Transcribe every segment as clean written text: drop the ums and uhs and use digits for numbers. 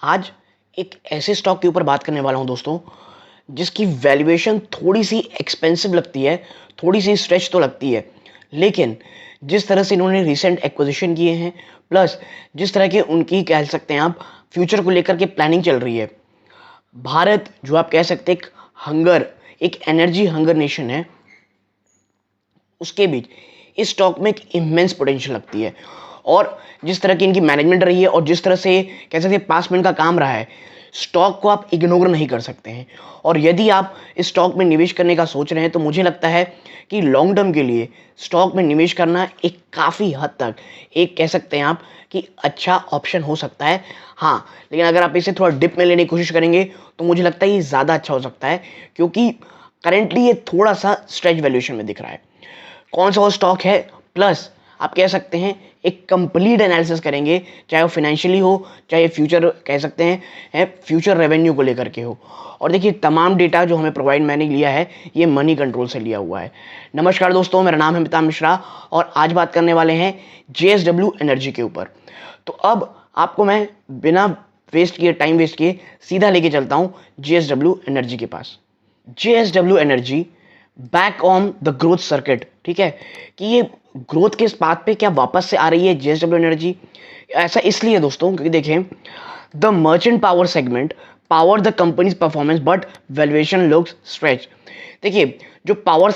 आज एक ऐसे स्टॉक के ऊपर बात करने वाला हूं दोस्तों, जिसकी वैल्यूएशन थोड़ी सी एक्सपेंसिव लगती है, थोड़ी सी स्ट्रेच तो लगती है, लेकिन जिस तरह से इन्होंने रिसेंट एक्विजिशन किए हैं, प्लस जिस तरह के उनकी कह सकते हैं आप फ्यूचर को लेकर के प्लानिंग चल रही है। भारत जो आप कह सकते हैं एक एनर्जी हंगर नेशन है, उसके बीच इस स्टॉक में एक इमेंस पोटेंशियल लगती है। और जिस तरह की इनकी मैनेजमेंट रही है और जिस तरह से कह सकते हैं पास में इनका काम रहा है, स्टॉक को आप इग्नोर नहीं कर सकते हैं। और यदि आप इस स्टॉक में निवेश करने का सोच रहे हैं तो मुझे लगता है कि लॉन्ग टर्म के लिए स्टॉक में निवेश करना एक काफ़ी हद तक एक कह सकते हैं आप कि अच्छा ऑप्शन हो सकता है। हाँ, लेकिन अगर आप इसे थोड़ा डिप में लेने की कोशिश करेंगे तो मुझे लगता है ये ज़्यादा अच्छा हो सकता है, क्योंकि करेंटली ये थोड़ा सा स्ट्रेच वैल्यूएशन में दिख रहा है। कौन सा वो स्टॉक है, प्लस आप कह सकते हैं एक कंप्लीट एनालिसिस करेंगे, चाहे वो फाइनेंशियली हो, चाहे फ्यूचर कह सकते हैं फ्यूचर रेवेन्यू को लेकर के हो। और देखिए, तमाम डेटा जो हमें प्रोवाइड मैंने लिया है ये मनी कंट्रोल से लिया हुआ है। नमस्कार दोस्तों, मेरा नाम है अमिताभ मिश्रा और आज बात करने वाले हैं JSW एनर्जी के ऊपर। तो अब आपको मैं बिना टाइम वेस्ट किए सीधा लेके चलता हूँ JSW एनर्जी के पास। JSW energy back on the growth circuit, ठीक है, कि ये ग्रोथ के इस बात पे क्या वापस से आ रही है JSW एनर्जी। ऐसा इसलिए दोस्तों क्योंकि देखें, the merchant power segment power the companies performance but valuation looks stretch. देखिए, जो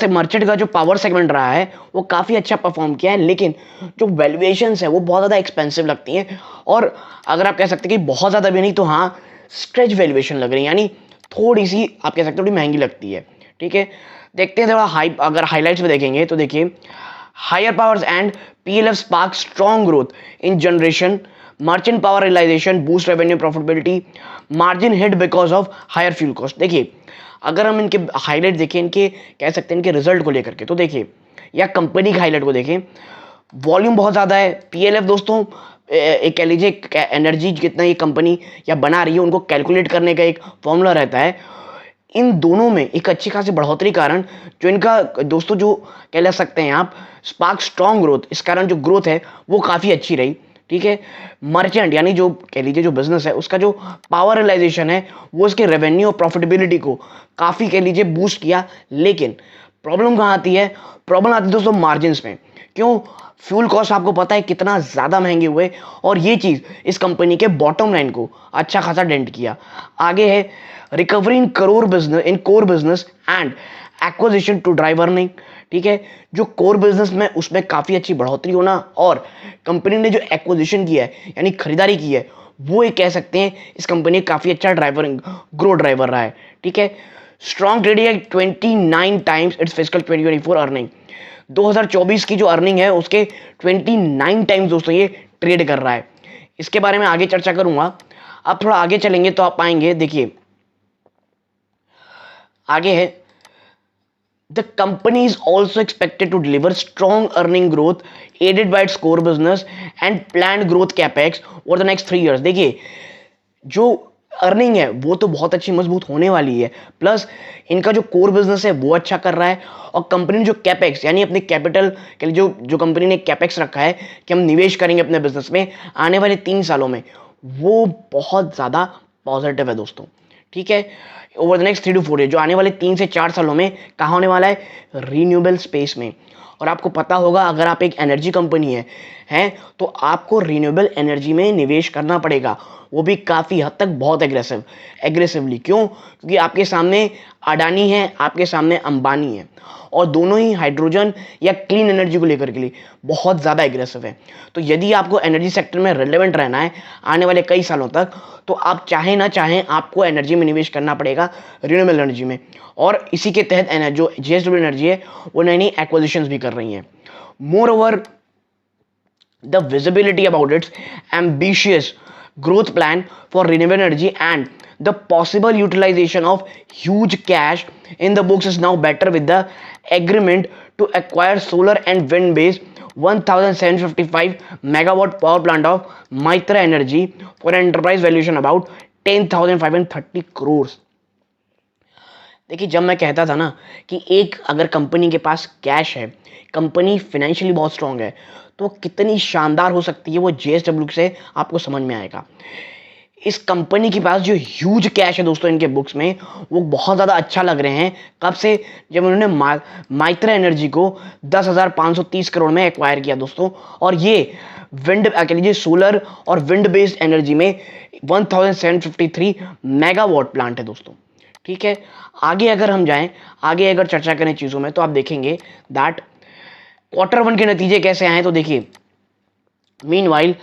मर्चेंट का जो पावर सेगमेंट रहा है वो काफ़ी अच्छा परफॉर्म किया है, लेकिन जो वैल्यूएशंस है वो बहुत ज़्यादा एक्सपेंसिव लगती हैं। और अगर आप कह सकते हैं कि बहुत ज़्यादा भी नहीं तो हाँ, स्ट्रेच वैल्यूएशन लग रही है, यानी थोड़ी सी आप कह सकते हो थोड़ी महंगी लगती है। ठीक है, देखते हैं थोड़ा अगर हाईलाइट्स में देखेंगे तो देखिए, higher powers and PLF spark strong growth in generation, merchant power realisation boost revenue profitability, margin hit because of higher fuel cost. देखिए, अगर हम इनके हाईलाइट देखें, इनके कह सकते हैं इनके रिजल्ट को लेकर के, तो देखिए, या कंपनी के हाईलाइट को देखें, वॉल्यूम बहुत ज़्यादा है। PLF दोस्तों एक कह लीजिए एनर्जी जितना ये कंपनी या बना रही है उनको कैलकुलेट करने का एक फॉर्मूला रहता है। इन दोनों में एक अच्छी खासी बढ़ोतरी कारण जो इनका दोस्तों जो कह सकते हैं आप स्पार्क स्ट्रॉन्ग ग्रोथ, इस कारण जो ग्रोथ है वो काफ़ी अच्छी रही। ठीक है, मर्चेंट यानी जो कह लीजिए जो बिजनेस है उसका जो पावर रियलाइजेशन है वो इसके रेवेन्यू और प्रॉफिटेबिलिटी को काफ़ी कह लीजिए बूस्ट किया। लेकिन प्रॉब्लम कहाँ आती है? प्रॉब्लम आती है दोस्तों मार्जिन में। क्यों? फ्यूल कॉस्ट आपको पता है कितना ज़्यादा महंगे हुए, और ये चीज़ इस कंपनी के बॉटम लाइन को अच्छा खासा डेंट किया। आगे है recovery in core business and acquisition to drive earning. ठीक है, जो कोर बिजनेस में उसमें काफ़ी अच्छी बढ़ोतरी होना, और कंपनी ने जो एक्विजिशन किया है यानी खरीदारी की है वो एक कह सकते हैं इस कंपनी काफ़ी अच्छा ग्रो ड्राइवर रहा है। ठीक है, स्ट्रॉन्ग ट्रेडिंग है 29 टाइम्स इट्स फिजिकल 2024 अर्निंग। 2024 की जो अर्निंग है उसके 29 टाइम्स दोस्तों ये ट्रेड कर रहा है। इसके बारे में आगे चर्चा करूंगा। अब थोड़ा आगे चलेंगे तो आप पाएंगे, देखिए आगे है, the company is also expected to deliver strong earning growth aided by its core business and planned growth capex over the next 3 years। देखिए, जो अर्निंग है वो तो बहुत अच्छी मजबूत होने वाली है, प्लस इनका जो कोर बिजनेस है वो अच्छा कर रहा है, और कंपनी ने जो कैपेक्स यानी अपने कैपिटल के लिए जो कंपनी ने कैपेक्स रखा है कि हम निवेश करेंगे अपने बिजनेस में आने वाले 3 सालों में, वो बहुत ज़्यादा पॉजिटिव है दोस्तों। ठीक है, over the next 3 to 4 years, जो आने वाले 3 से 4 सालों में कहाँ होने वाला है? रीन्यूएबल स्पेस में। और आपको पता होगा, अगर आप एक एनर्जी कंपनी हैं तो आपको रीन्यूएबल एनर्जी में निवेश करना पड़ेगा, वो भी काफ़ी हद तक बहुत एग्रेसिवली। क्यों? क्योंकि आपके सामने अडानी है, आपके सामने अंबानी है, और दोनों ही हाइड्रोजन या क्लीन एनर्जी को लेकर के लिए बहुत ज़्यादा एग्रेसिव है। तो यदि आपको एनर्जी सेक्टर में रिलेवेंट रहना है आने वाले कई सालों तक, तो आप चाहें ना चाहें आपको एनर्जी में निवेश करना पड़ेगा, रिन्यूएबल एनर्जी में। और इसी के तहत जो JSW एनर्जी है वो नई नई एक्विजिशंस भी कर रही हैं। More over, the visibility about its ambitious growth plan for renewable energy and the possible utilization of huge cash in the books is now better with the agreement to acquire solar and wind based 1755 megawatt power plant of Maitra Energy for an enterprise valuation about 10,530 crores। देखिए, जब मैं कहता था ना कि एक अगर company के पास कैश है, कंपनी फाइनेंशियली बहुत स्ट्रांग है, तो कितनी शानदार हो सकती है वो JSW से आपको समझ में आएगा। इस कंपनी के पास जो ह्यूज कैश है दोस्तों इनके बुक्स में, वो बहुत ज़्यादा अच्छा लग रहे हैं। कब से? जब उन्होंने माइत्रा एनर्जी को 10,530 करोड़ में एक्वायर किया दोस्तों। और ये विंड कह लीजिए सोलर और विंड बेस्ड एनर्जी में 1753 मेगावाट प्लांट है दोस्तों। ठीक है, आगे अगर हम जाएं, आगे अगर चर्चा करें चीज़ों में, तो आप देखेंगे दैट Q1 के नतीजे कैसे आए। तो देखिए, meanwhile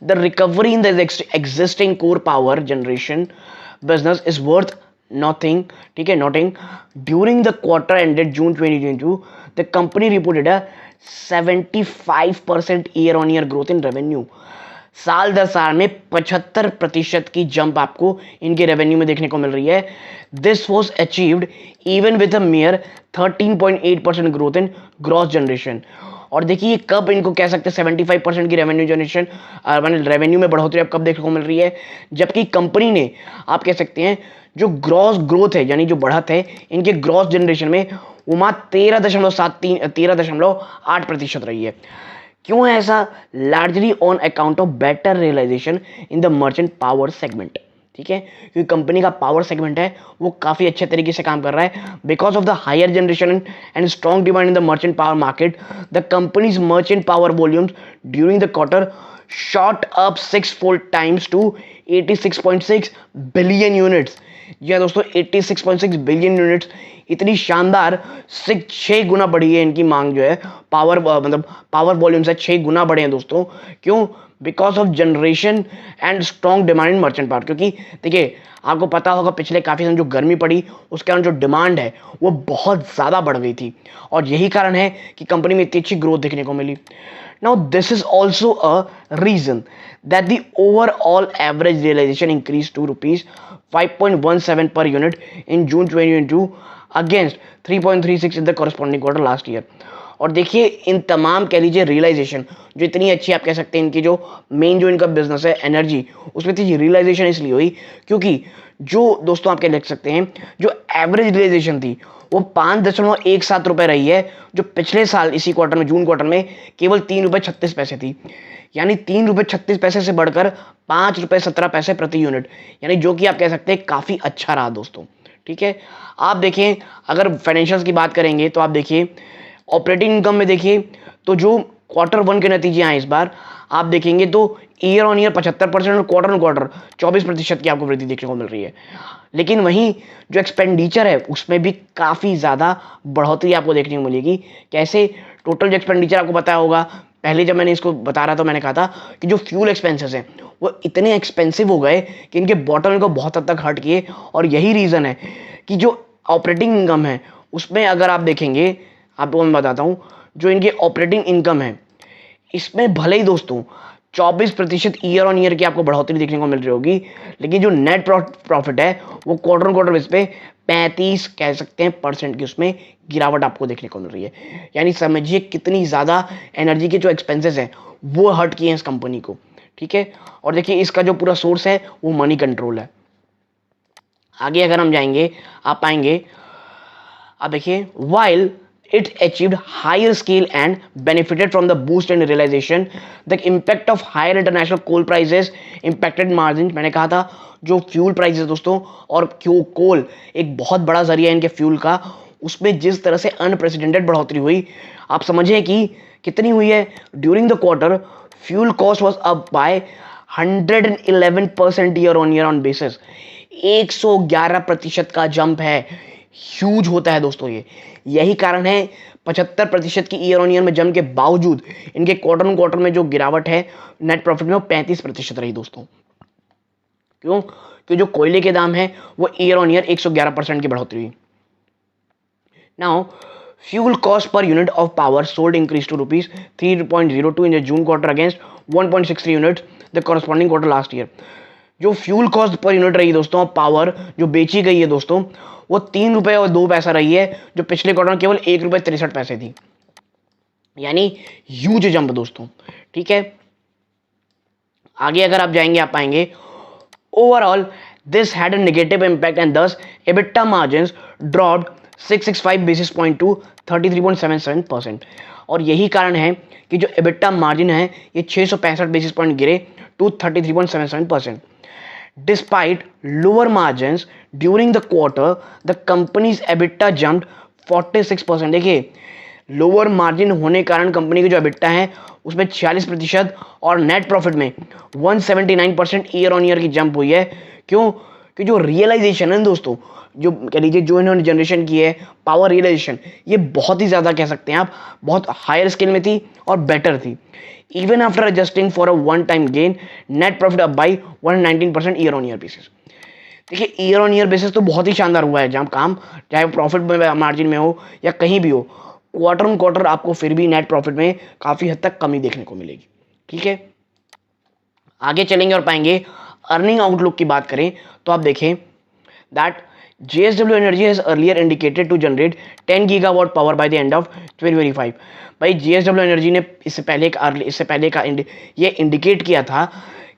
the recovery in the existing core power generation business is worth nothing. ठीक है, nothing. During the quarter ended June 2022, the company reported a 75% year on year growth in revenue. साल दर साल में 75% की जंप आपको इनके रेवेन्यू में देखने को मिल रही है। This was achieved even with a mayor 13.8% growth in gross generation. और देखिए कब इनको कह सकते हैं 75% की रेवेन्यू जनरेशन, रेवेन्यू में बढ़ोतरी अब कब देखने को मिल रही है, जबकि कंपनी ने आप कह सकते हैं जो ग्रॉस ग्रोथ है यानी जो बढ़त है इनके ग्रॉस जनरेशन में वो मात्र 13.8% रही है। क्यों है ऐसा? Largely on account of better realisation in the merchant power segment. ठीक है, क्योंकि कंपनी का पावर सेगमेंट है वो काफ़ी अच्छे तरीके से काम कर रहा है। Because of the higher generation and strong demand in the merchant power market, the company's merchant power volumes during the quarter shot up 6-fold times to 86.6 billion units. जी हाँ दोस्तों, 86.6 बिलियन यूनिट्स, इतनी शानदार 6 गुना बढ़ी है इनकी मांग जो है, पावर मतलब पावर वॉल्यूम से 6 गुना बढ़े हैं दोस्तों। क्यों? Because of generation and strong demand in merchant power. क्योंकि देखिए आपको पता होगा पिछले काफ़ी समय जो गर्मी पड़ी उसके कारण जो डिमांड है वो बहुत ज़्यादा बढ़ गई थी, और यही कारण है कि कंपनी में इतनी अच्छी ग्रोथ देखने को मिली। Now this is also a reason that the overall average realization increased to rupees 5.17 per unit in June 2022 against 3.36 in the corresponding quarter last year. और देखिए इन तमाम कह लीजिए रियलाइजेशन जो इतनी अच्छी आप कह सकते हैं इनकी जो मेन जो इनका बिजनेस है एनर्जी, उसमें इतनी रियलाइजेशन इसलिए हुई क्योंकि जो दोस्तों आप क्या लिख सकते हैं जो एवरेज रियलाइजेशन थी वो 5.17 रुपए रही है, जो पिछले साल इसी क्वार्टर में जून क्वार्टर में केवल 3.36 रुपए थी। यानी 3.36 रुपए से बढ़कर 5.17 रुपए प्रति यूनिट, यानी जो कि आप कह सकते हैं काफ़ी अच्छा रहा दोस्तों। ठीक है, आप देखें अगर फाइनेंशियल्स की बात करेंगे तो आप देखिए ऑपरेटिंग इनकम में देखिए तो जो Q1 के नतीजे आए इस बार आप देखेंगे तो ईयर ऑन ईयर 75% और क्वार्टर ऑन क्वार्टर 24% की आपको वृद्धि देखने को मिल रही है। लेकिन वहीं जो एक्सपेंडिचर है उसमें भी काफ़ी ज़्यादा बढ़ोतरी आपको देखने को मिलेगी। कैसे? टोटल जो एक्सपेंडिचर आपको पता होगा, पहले जब मैंने इसको बता रहा था मैंने कहा था कि जो फ्यूल एक्सपेंसेस हैं वो इतने एक्सपेंसिव हो गए कि इनके बॉटम को बहुत हद तक हर्ट किए। और यही रीज़न है कि जो ऑपरेटिंग इनकम है उसमें अगर आप देखेंगे, आपको मैं बताता हूँ, जो इनके ऑपरेटिंग इनकम है इसमें भले ही दोस्तों 24% ईयर ऑन ईयर की आपको बढ़ोतरी देखने को मिल रही होगी, लेकिन जो नेट प्रॉफिट है वो क्वार्टर ऑन क्वार्टर बेस पे 35 कह सकते हैं % की उसमें गिरावट आपको देखने को मिल रही है। यानी समझिए कितनी ज़्यादा एनर्जी के जो एक्सपेंसेस हैं वो हट किए हैं इस कंपनी को। ठीक है, और देखिए इसका जो पूरा सोर्स है वो मनी कंट्रोल है। आगे अगर हम जाएंगे आप पाएंगे, आप देखिए while it achieved higher scale and benefited from the boost in realization, the impact of higher international coal prices impacted margins। मैंने कहा था जो फ्यूल प्राइसेस दोस्तों, और क्यों कोल एक बहुत बड़ा जरिया है इनके फ्यूल का, उसमें जिस तरह से अनप्रेसिडेंटेड बढ़ोतरी हुई आप समझिए कि कितनी हुई है। During the quarter fuel cost was up by 111% year on year on basis. 111% का जंप है, ह्यूज होता है दोस्तों ये। यही कारण है 75% की ईयर ऑन ईयर में जंप के बावजूद इनके क्वार्टर ऑन क्वार्टर में जो गिरावट है नेट प्रॉफिट में वो 35% रही दोस्तों। क्यों? क्योंकि जो कोयले के दाम है वो ईयर ऑन ईयर 111% की बढ़ोतरी हुई। Now fuel cost per unit of power sold increase to rupees 3.02 in the June quarter against 1.63 unit the corresponding quarter last year. जो फ्यूल कॉस्ट पर यूनिट रही दोस्तों पावर जो बेची गई है दोस्तों वो 3.02 रही है, जो पिछले क्वार्टर में केवल 1.63 थी। यानी ह्यूज जंप दोस्तों। ठीक है, आगे अगर आप जाएंगे आप पाएंगे overall this had a negative impact and this EBITDA margins dropped 665 basis point to 33.77%। और यही कारण है कि जो एबिटा मार्जिन है ये 665 बेसिस पॉइंट गिरे to 33.77%। Despite lower margins during the quarter, the company's EBITDA jumped 46%। देखिए लोअर मार्जिन होने के कारण कंपनी की जो EBITDA है उसमें 46% और नेट प्रॉफिट में 179% ईयर ऑन ईयर की जंप हुई है। क्यों? कि जो रियलाइजेशन है दोस्तों, जो कह लीजिए जो इन्होंने जनरेशन की है पावर रियलाइजेशन, ये बहुत ही ज़्यादा कह सकते हैं आप, बहुत हायर स्केल में थी और बेटर थी। Even after adjusting for a one time gain, net profit up by 119% year on year basis. देखिए ईयर ऑन ईयर बेसिस तो बहुत ही शानदार हुआ है जहाँ काम, चाहे प्रॉफिट में मार्जिन में हो या कहीं भी हो, क्वार्टर ऑन क्वार्टर आपको फिर भी नेट प्रॉफिट में काफ़ी हद तक कमी देखने को मिलेगी। ठीक है, आगे चलेंगे और पाएंगे अर्निंग आउटलुक की बात करें तो आप देखें that JSW Energy has earlier indicated to generate 10 gigawatt power by the end of 2025। भाई JSW Energy ने इससे पहले का ये इंडिकेट किया था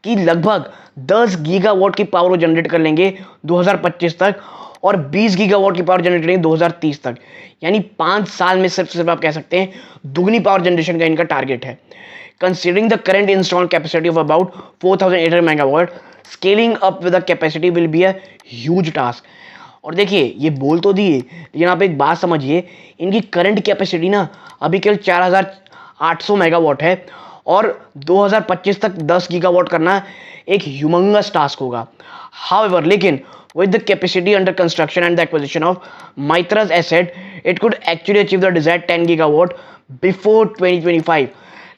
कि लगभग 10 गीगावाट की पावर वो जनरेट कर लेंगे 2025 तक और 20 गीगावाट की पावर जनरेट करेंगे 2030 तक। यानी 5 साल में सिर्फ आप कह सकते हैं दुगनी पावर जनरेशन का इनका टारगेट है। Considering the current installed capacity of about 4,800 megawatt, scaling up with the capacity will be a huge task। और देखिए ये बोल तो दिए, लेकिन आप एक बात समझिए, इनकी करंट कैपेसिटी ना अभी केवल 4,800 मेगावाट है और 2025 तक 10 गीगावाट करना एक ह्यूमंगस टास्क होगा। हाउएवर लेकिन with the capacity under construction and the acquisition of Mitra's asset, it could actually achieve the desired 10 gigawatt before 2025।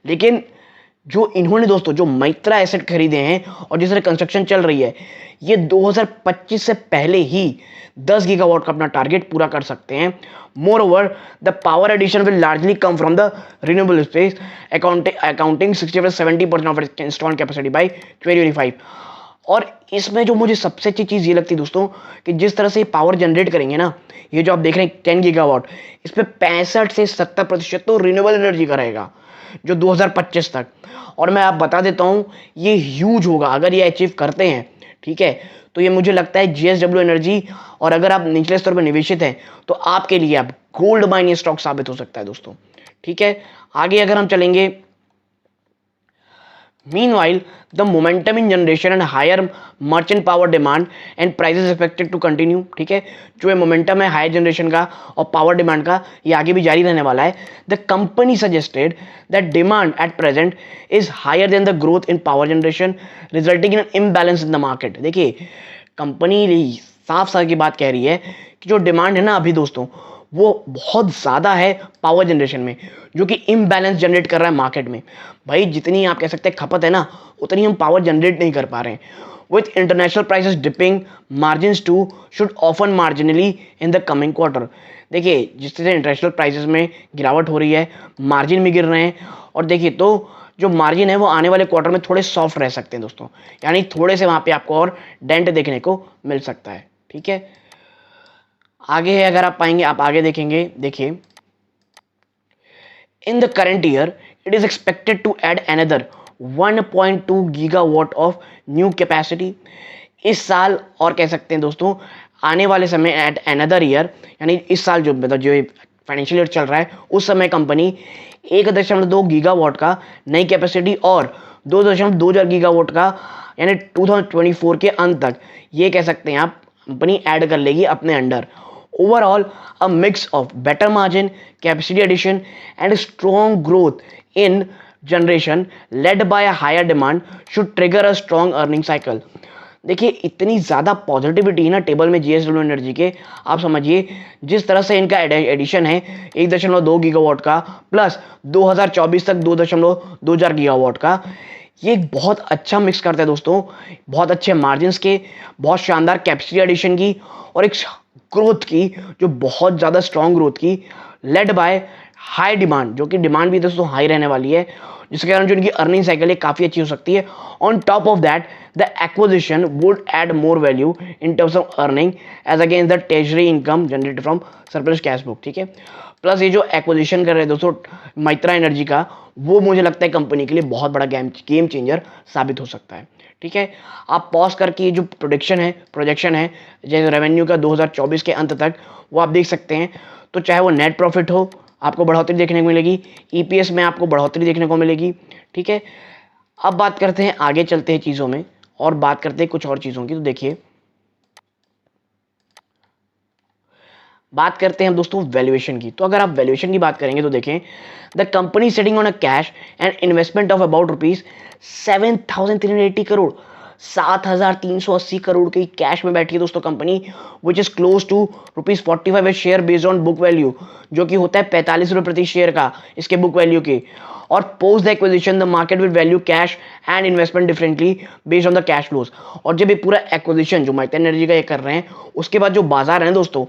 लेकिन जो इन्होंने दोस्तों जो मैत्रा एसेट खरीदे हैं और जिस तरह कंस्ट्रक्शन चल रही है, ये 2025 से पहले ही 10 गीगावाट का अपना टारगेट पूरा कर सकते हैं। Moreover the power addition will largely come from the renewable space, accounting 60-70% of its installed capacity by 2025। और इसमें जो मुझे सबसे अच्छी चीज़ ये लगती है दोस्तों कि जिस तरह से पावर जनरेट करेंगे ना, ये जो आप देख रहे हैं 10 गीगावाट, इस पर 65 से 70% तो रिन्यूएबल एनर्जी का रहेगा जो 2025 तक। और मैं आप बता देता हूँ ये ह्यूज होगा अगर ये अचीव करते हैं। ठीक है, तो ये मुझे लगता है JSW एनर्जी, और अगर आप निचले स्तर पर निवेशित हैं तो आपके लिए आप गोल्ड माइन स्टॉक साबित हो सकता है दोस्तों। ठीक है, आगे अगर हम चलेंगे, Meanwhile, the momentum in generation and higher merchant power demand and prices expected to continue। ठीक है, जो ये मोमेंटम है हायर जनरेशन का और पावर डिमांड का, ये आगे भी जारी रहने वाला है। The company suggested that demand at present is higher than the growth in power generation, resulting in imbalance in the market. देखिए कंपनी साफ साफ की बात कह रही है कि जो डिमांड है ना अभी दोस्तों वो बहुत ज़्यादा है पावर जनरेशन में, जो कि इम्बैलेंस जनरेट कर रहा है मार्केट में। भाई जितनी आप कह सकते हैं खपत है ना, उतनी हम पावर जनरेट नहीं कर पा रहे हैं। With international prices dipping, margins too should often marginally in the coming quarter. देखिए जिस तरह से इंटरनेशनल प्राइसेस में गिरावट हो रही है, मार्जिन भी गिर रहे हैं, और देखिए तो जो मार्जिन है वो आने वाले क्वार्टर में थोड़े सॉफ्ट रह सकते हैं दोस्तों, यानी थोड़े से वहाँ पे आपको और डेंट देखने को मिल सकता है। ठीक है, आगे है अगर आप पाएंगे, आप आगे देखेंगे, देखिए in the current year it is expected to add another 1.2 gigawatt of new capacity इस साल, और कह सकते हैं दोस्तों आने वाले समय एट अनदर ईयर, यानी इस साल जो मतलब जो फाइनेंशियल ईयर चल रहा है उस समय कंपनी 1.2 गीगावाट का नई कैपेसिटी और 2.20 गीगावाट का यानी 2024 के अंत तक ये कह सकते हैं आप कंपनी ऐड कर लेगी अपने under. Overall, a mix of better margin, capacity addition, and strong growth in generation led by a higher demand should trigger a strong earning cycle। देखिए इतनी ज़्यादा पॉजिटिविटी है ना टेबल में JSW एनर्जी के, आप समझिए जिस तरह से इनका एडिशन है 1.2 गीगावाट का प्लस 2024 तक 2.20 गीगावाट का, ये बहुत अच्छा मिक्स करता है दोस्तों, बहुत अच्छे मार्जिन्स के, बहुत शानदार कैपेसिटी एडिशन की और एक ग्रोथ की जो बहुत ज़्यादा स्ट्रॉन्ग ग्रोथ की, लेड बाय हाई डिमांड, जो कि डिमांड भी दोस्तों हाई रहने वाली है, जिसके कारण जो इनकी अर्निंग साइकिल है काफ़ी अच्छी हो सकती है। On top of that the acquisition would add more value in terms of earning as against the treasury income generated from surplus cash book. ठीक है, प्लस ये जो एक्विजिशन कर रहे हैं दोस्तों मैत्रा एनर्जी का, वो मुझे लगता है कंपनी के लिए बहुत बड़ा गेम चेंजर साबित हो सकता है। ठीक है, आप पॉज करके ये जो प्रोजेक्शन है जैसे रेवेन्यू का 2024 के अंत तक, वो आप देख सकते हैं। तो चाहे वो नेट प्रॉफिट हो आपको बढ़ोतरी देखने को मिलेगी, EPS में आपको बढ़ोतरी देखने को मिलेगी। ठीक है, अब बात करते हैं, आगे चलते हैं चीज़ों में और बात करते हैं कुछ और चीज़ों की। तो देखिए, बात करते हैं हम दोस्तों वैल्यूएशन की। तो अगर आप वैल्यूएशन की बात करेंगे तो देखें, the company sitting on a cash and investment of about rupees 7,380 crore, 7,380 crore की कैश में बैठी है दोस्तों company, which is close to ₹45 share based on book value, जो कि होता है 45 रुपये प्रति शेयर का इसके बुक वैल्यू के। और post the acquisition the market will value cash and investment differently based on the cash flows. और जब ये पूरा एक्विजिशन जो माइटन एनर्जी का ये कर रहे हैं, उसके बाद जो बाजार है दोस्तों,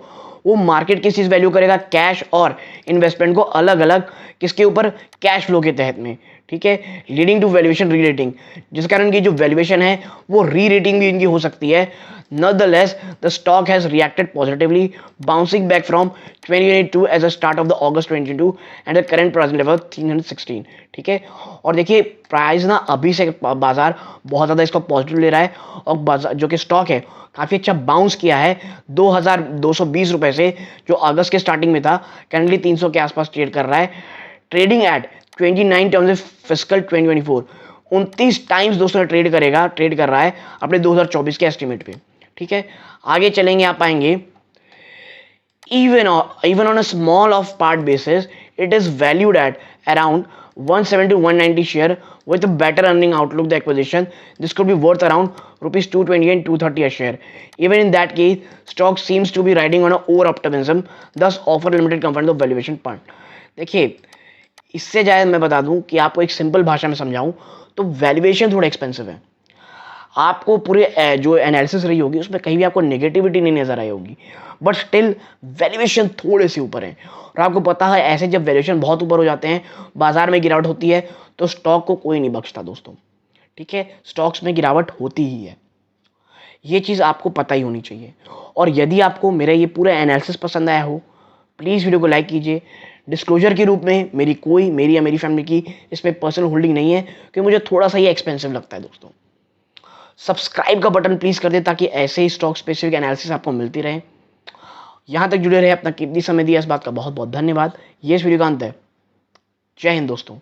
वो मार्केट किस चीज वैल्यू करेगा, कैश और इन्वेस्टमेंट को अलग अलग, किसके ऊपर, कैश फ्लो के तहत में। ठीक है, leading to valuation rerating, जिस कारण की जो वैल्यूएशन है वो री रेटिंग भी इनकी हो सकती है। Nonetheless, the stock has reacted positively, bouncing back from 2022 as a start of the August 2022 and the current price level 316। ठीक है, और देखिए प्राइस ना अभी से बाजार बहुत ज़्यादा इसको पॉजिटिव ले रहा है, और बाजार जो कि स्टॉक है काफ़ी अच्छा बाउंस किया है 2,220 रुपए से, जो अगस्त के स्टार्टिंग में था, करंटली 300 के आसपास ट्रेड कर रहा है, trading at 29 times fiscal 2024। 29 times दोस्तों ट्रेड कर रहा है अपने 2024 के एस्टिमेट पे। ठीक है, आगे चलेंगे, आप पाएंगे even on a small of part basis it is valued at around 170 to 190 share with a better earning outlook. The acquisition this could be worth around rupees 220 and 230 a share. Even in that case, stock seems to be riding on a over optimism, thus offer limited comfort of valuation part। देखिए, इससे ज़्यादा मैं बता दूं कि आपको एक simple भाषा में समझाऊं तो वैल्यूएशन थोड़ा एक्सपेंसिव है। आपको पूरे जो एनालिसिस रही होगी उसमें कहीं भी आपको नेगेटिविटी नहीं नजर आई होगी, बट स्टिल वैल्यूएशन थोड़े से ऊपर है। और आपको पता है ऐसे जब वैल्यूएशन बहुत ऊपर हो जाते हैं, बाजार में गिरावट होती है, तो स्टॉक को कोई नहीं बख्शता दोस्तों। ठीक है, स्टॉक्स में गिरावट होती ही है, ये चीज़ आपको पता ही होनी चाहिए। और यदि आपको मेरा ये पूरा एनालिसिस पसंद आया हो, प्लीज़ वीडियो को लाइक कीजिए। डिस्क्लोजर के रूप में मेरी या मेरी फैमिली की इसमें पर्सनल होल्डिंग नहीं है, क्योंकि मुझे थोड़ा सा ये एक्सपेंसिव लगता है दोस्तों। सब्सक्राइब का बटन प्लीज कर दे ताकि ऐसे ही स्टॉक स्पेसिफिक एनालिसिस आपको मिलती रहे। यहां तक जुड़े रहे, अपना कीमती समय दिया, इस बात का बहुत बहुत धन्यवाद। ये इस वीडियो का अंत है। जय हिंद दोस्तों।